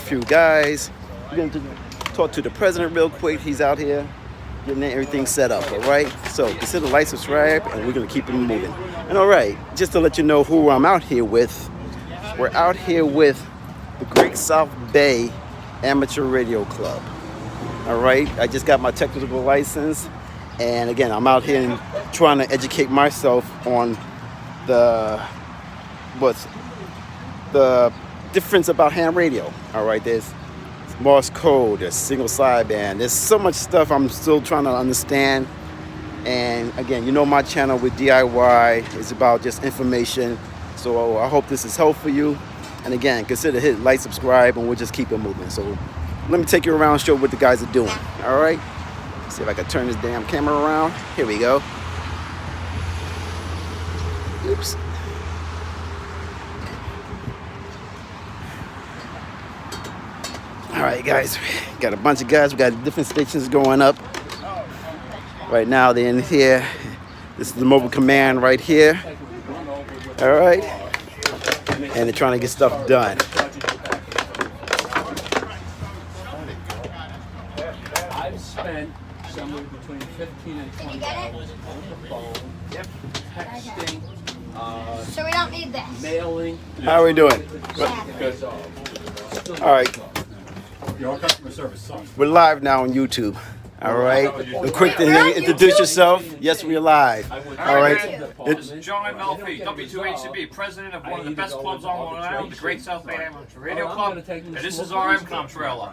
few guys. We're going to talk to the president real quick. He's out here getting everything set up, all right? So consider like, subscribe, and we're going to keep it moving. And all right, just to let you know who I'm out here with, we're out here with the Great South Bay Amateur Radio Club. All right, I just got my technical license, and again, I'm out here and trying to educate myself on the difference about ham radio. All right, there's Morse code, there's single sideband, there's so much stuff I'm still trying to understand. And again, you know my channel with DIY is about just information, so I hope this is helpful for you. And again, consider hit like, subscribe, and we'll just keep it moving. So let me take you around and show what the guys are doing. All right, see if I can turn this damn camera around. Here we go. Oops. All right, guys, got a bunch of guys. We got different stations going up. Right now, they're in here. This is the mobile command right here. All right, and they're trying to get stuff done. I've spent somewhere between 15 and 20 hours on the phone, texting, so we don't need this. mailing. How are we doing? All right, Your customer service sucks. we're live now on YouTube. All right, a quick thing. Introduce yourself. Yes, we're live. All right. This is John MLP, W2HCB, president of one of the best clubs on Long Island, the Great South Bay Amateur Radio Club. And this is our MCOM trailer.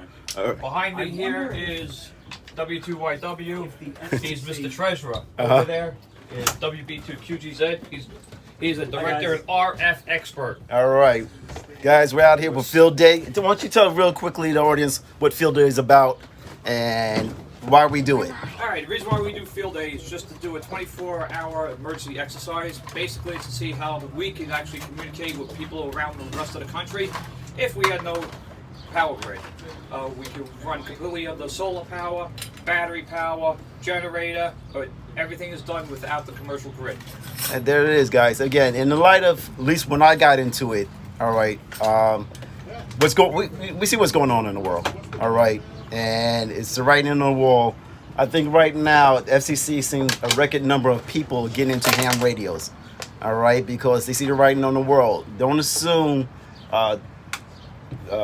Behind me here is W2YW. He's Mr. Treasurer. Over there is WB2QGZ. He's a director and RF expert. All right, guys, we're out here with Field Day. Why don't you tell real quickly the audience what Field Day is about and why we do it? All right, the reason why we do Field Day is just to do a 24-hour emergency exercise. Basically, to see how we can actually communicate with people around the rest of the country if we had no power grid. We could run completely under solar power, battery power, generator, but everything is done without the commercial grid. And there it is, guys. Again, in the light of, at least when I got into it, all right, we see what's going on in the world, all right, and it's the writing on the wall. I think right now, the FCC is seeing a record number of people getting into ham radios, all right, because they see the writing on the wall. Don't assume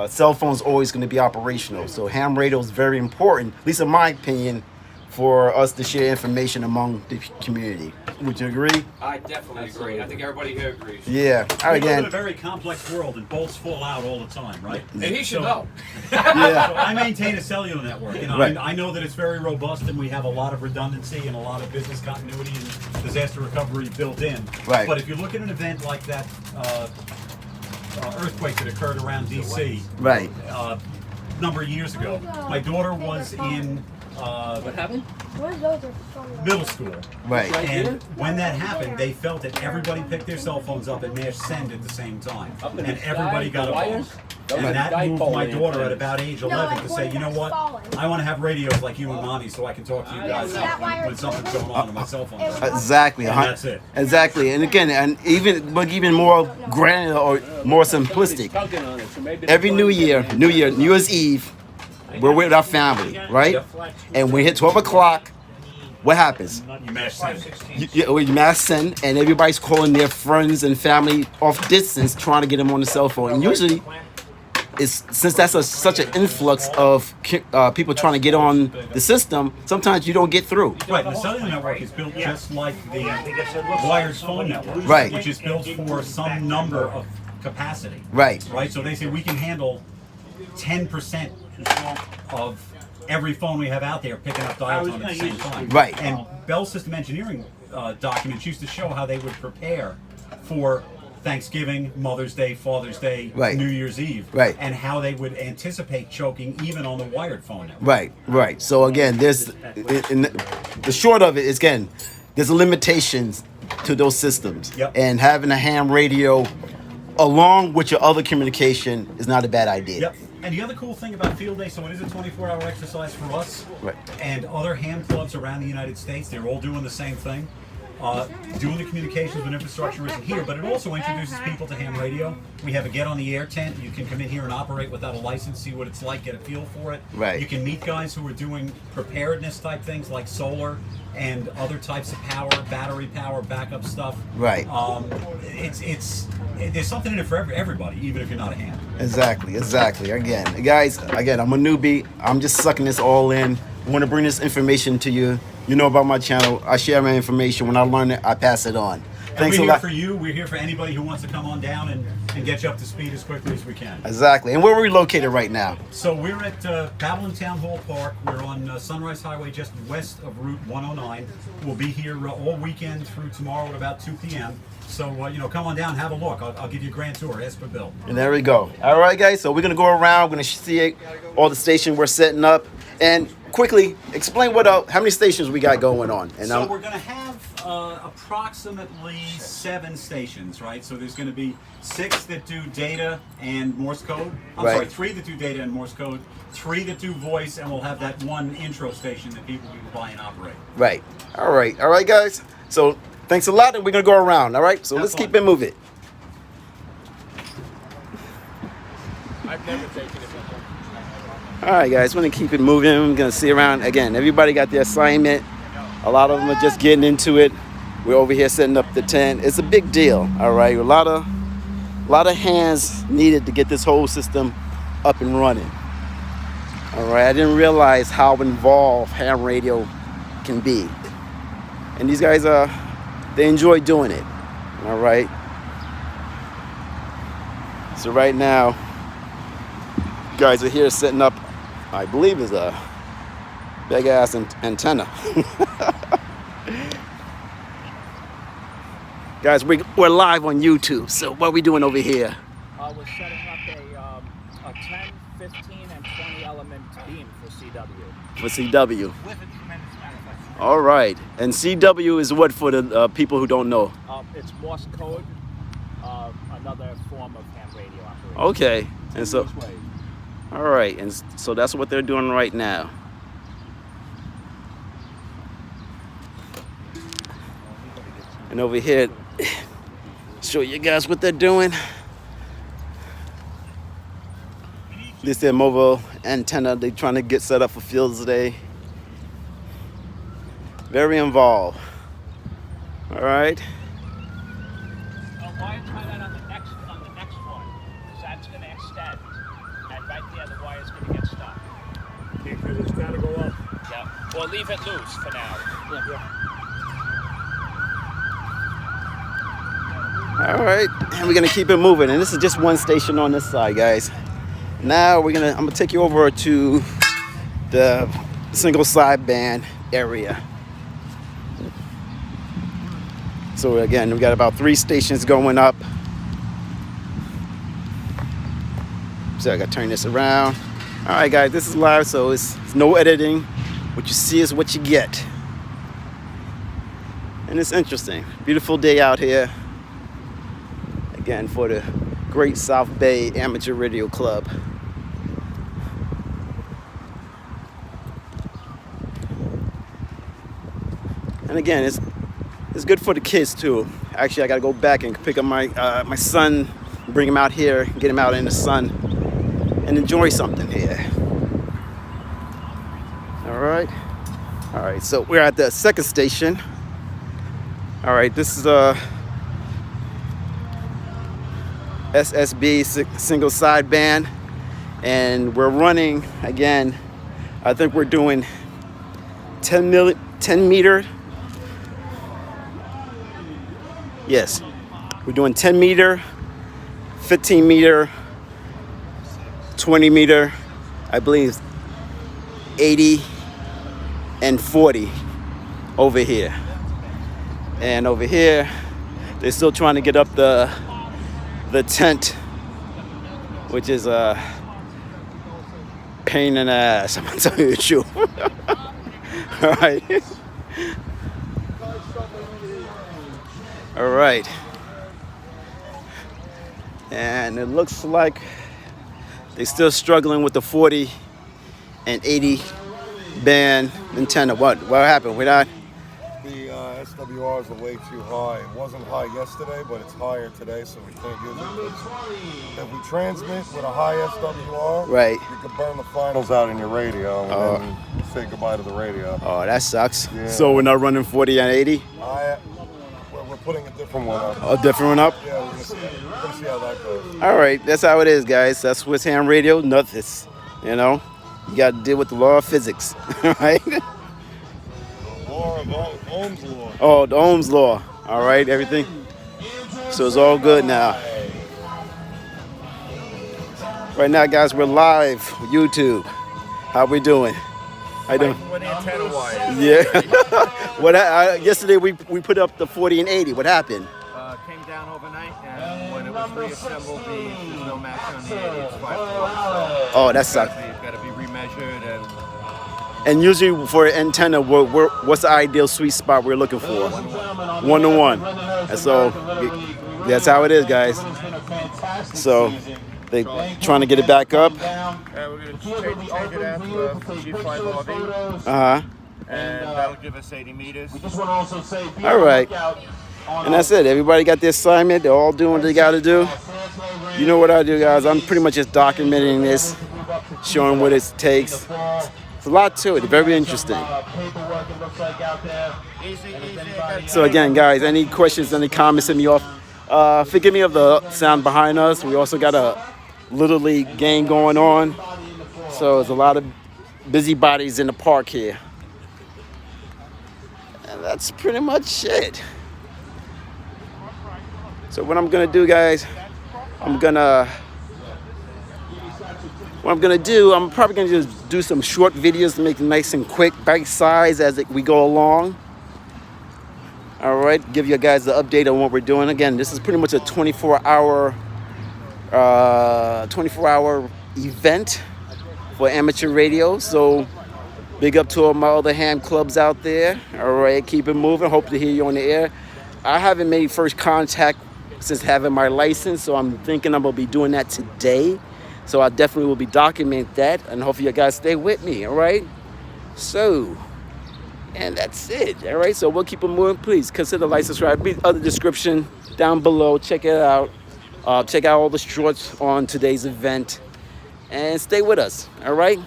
cell phones always going to be operational. So ham radio is very important, at least in my opinion, for us to share information among the community. Would you agree? I definitely agree. I think everybody here agrees. Yeah. All right, We live in again. a very complex world, and bolts fall out all the time, right? And he should know. Yeah. So I maintain a cellular network, and Right. I know that it's very robust, and we have a lot of redundancy and a lot of business continuity and disaster recovery built in. Right. But if you look at an event like that earthquake that occurred around D.C. Right. A number of years ago, my daughter was in What happened? middle school. Right. And when that happened, they felt that everybody picked their cell phones up and mashed send at the same time. Up in And the everybody sky, got the a phone. wires? And Those that are moved my dipole daughter at antennas. about age No, 11 to like say, one you know that's what? falling. I want to have radios like you and Mommy so I can talk to you guys when something's going on my cell phone. Exactly. And that's it. Exactly. And again, and even more granular or more simplistic. Tugging on it, so maybe the Every plug- New Year's Eve, we're with our family, right? And we hit 12 o'clock. What happens? You mash send. You mass send, and everybody's calling their friends and family off distance, trying to get them on the cell phone. And usually, since that's such an influx of people trying to get on the system, sometimes you don't get through. Right, the cellular network is built just like the wired phone network, Right. which is built for some number of capacity. Right. Right, so they say we can handle 10% of every phone we have out there picking up dial tone at the same time. Right. And Bell System Engineering documents used to show how they would prepare for Thanksgiving, Mother's Day, Father's Day, Right. New Year's Eve, Right. and how they would anticipate choking even on the wired phone network. Right, right. So again, there's the short of it is, again, there's limitations to those systems. Yep. And having a ham radio along with your other communication is not a bad idea. Yep. And the other cool thing about Field Day, so it is a 24-hour exercise for us, Right. and other ham clubs around the United States, they're all doing the same thing. doing the communications when infrastructure isn't here, but it also introduces people to ham radio. We have a get on the air tent. You can come in here and operate without a license, see what it's like, get a feel for it. Right. You can meet guys who are doing preparedness type things like solar and other types of power, battery power, backup stuff. Right. There's something in it for everybody, even if you're not a ham. Exactly. Again, guys, I'm a newbie. I'm just sucking this all in. I want to bring this information to you. You know about my channel. I share my information. When I learn it, I pass it on. Thanks we're a here lot. for you. We're here for anybody who wants to come on down and get you up to speed as quickly as we can. Exactly. And where are we located right now? So we're at Babylon Town Hall Park. We're on Sunrise Highway just west of Route 109. We'll be here all weekend through tomorrow at about 2 p.m. So, come on down, have a look. I'll give you a grand tour. Ask for Bill. And there we go. All right, guys. So we're going to go around. We're going to see all the stations we're setting up. And quickly explain how many stations we got going on. And so we're going to have approximately 7 stations, right? So there's going to be 6 that do data and Morse code. I'm Right. sorry, 3 that do data and Morse code, 3 that do voice, and we'll have that one intro station that people can buy and operate. Right. All right, guys. So thanks a lot, and we're going to go around. All right. So let's keep it moving. I've never taken it before. All right, guys, we're going to keep it moving. I'm going to see around. Again, everybody got their assignment. A lot of them are just getting into it. We're over here setting up the tent. It's a big deal, all right? A lot of hands needed to get this whole system up and running. All right, I didn't realize how involved ham radio can be. And these guys, they enjoy doing it, all right? So right now, guys are here setting up, I believe is a big ass antenna. Guys, we're live on YouTube. So what are we doing over here? We're setting up a 10, 15, and 20 element beam for CW. For CW. With a tremendous manufacturing. All right. And CW is what for the people who don't know? It's Morse code, another form of ham radio operation. Okay. And so, all right. And so that's what they're doing right now. And over here, show you guys what they're doing. This is their mobile antenna they're trying to get set up for Fields Day. Very involved. All right. Wire tie that on the next one, because that's going to extend, and right there the wire's going to get stuck. Because it's got to go up. Yeah. Or leave it loose for now. Yeah. All right, and we're gonna keep it moving. And this is just one station on this side, guys. Now I'm gonna take you over to the single sideband area. So again, we got about 3 stations going up. So I gotta turn this around. All right, guys, this is live, so it's no editing. What you see is what you get. And it's interesting. Beautiful day out here. Again, for the Great South Bay Amateur Radio Club. And again, it's good for the kids too. Actually, I gotta go back and pick up my my son, bring him out here, get him out in the sun, and enjoy something here. All right. So we're at the second station. All right, this is SSB single sideband, and we're running again. I think we're doing 10 meter. Yes, we're doing 10 meter, 15 meter, 20 meter, I believe 80 and 40 over here. And over here, they're still trying to get up the tent, which is a pain in the ass, I'm gonna tell you the truth. All right. All right. And it looks like they're still struggling with the 40 and 80 band antenna. What happened? We're not. The SWRs are way too high. It wasn't high yesterday, but it's higher today, so we can't use it. If we transmit with a high SWR, Right. you can burn the finals out in your radio and then say goodbye to the radio. Oh, that sucks. Yeah. So we're not running 40 and 80? We're putting a different one up. A different one up? Yeah, we're gonna see how that goes. All right, that's how it is, guys. That's Swiss Ham Radio. Nothing, you know. You got to deal with the law of physics, right? Law of Ohm's law. Oh, the Ohm's law. All right, everything. So it's all good now. Right now, guys, we're live with YouTube. How we doing? How you doing? What antenna wire? Yeah. Yesterday we put up the 40 and 80. What happened? Came down overnight, and when it was reassembled, there's no match on the 80. It's 5 Oh, that sucks. It's got to be remeasured, And usually for an antenna, what's the ideal sweet spot we're looking for? 1-to-1. And so that's how it is, guys. So they trying to get it back up. we're going to change it out to a G5RV, and that'll give us 80 meters. All right. And that's it. Everybody got their assignment. They're all doing what they got to do. You know what I do, guys. I'm pretty much just documenting this, showing what it takes. It's a lot to it. Very interesting. So again, guys, any questions, any comments, hit me off. Forgive me of the sound behind us. We also got a Little League game going on. So there's a lot of busybodies in the park here. And that's pretty much it. So what I'm gonna do, guys, I'm probably gonna just do some short videos to make it nice and quick, bite size as we go along. All right, give you guys the update on what we're doing. Again, this is pretty much a 24-hour event for amateur radio. So big up to all my other ham clubs out there. All right, keep it moving. Hope to hear you on the air. I haven't made first contact since having my license, so I'm thinking I'm gonna be doing that today. So I definitely will be documenting that, and hopefully you guys stay with me. All right. So, and that's it. All right. So we'll keep it moving. Please consider like, subscribe. Be other description down below. Check it out. Check out all the shorts on today's event, and stay with us. All right.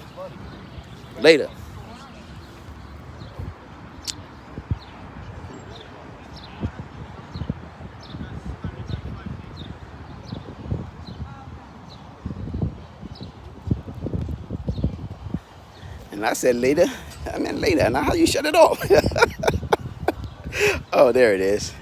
Later. And I said later. I meant later. Now how you shut it off? Oh, there it is.